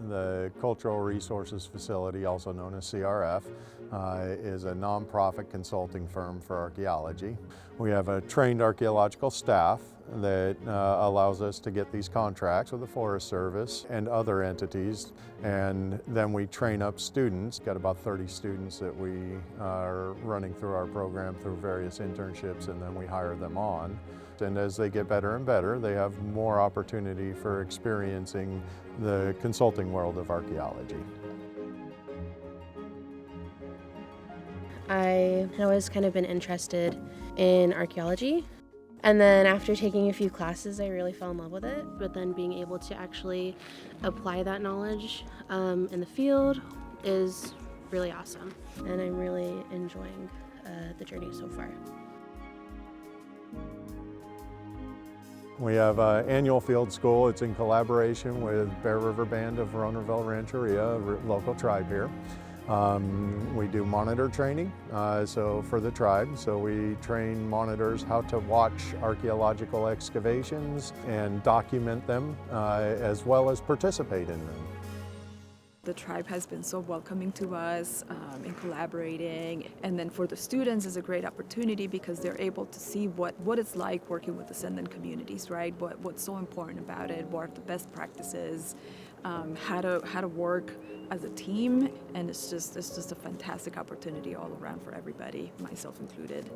The Cultural Resources Facility, also known as CRF, is a nonprofit consulting firm for archaeology. We have a trained archaeological staff that allows us to get these contracts with the Forest Service and other entities, and then we train up students. Got about 30 students that we are running through our program through various internships, and then we hire them on. And as they get better and better, they have more opportunity for experiencing the consulting world of archaeology. I have always kind of been interested in archaeology. And then after taking a few classes, I really fell in love with it. But then being able to actually apply that knowledge in the field is really awesome. And I'm really enjoying the journey so far. We have an annual field school. It's in collaboration with Bear River Band of Ronerville Rancheria, a local tribe here. We do monitor training for the tribe. So we train monitors how to watch archaeological excavations and document them as well as participate in them. The tribe has been so welcoming to us in collaborating, and then for the students it's a great opportunity because they're able to see what it's like working with descendant communities, right? What's so important about it, what are the best practices, how to work as a team, and it's just a fantastic opportunity all around for everybody, myself included.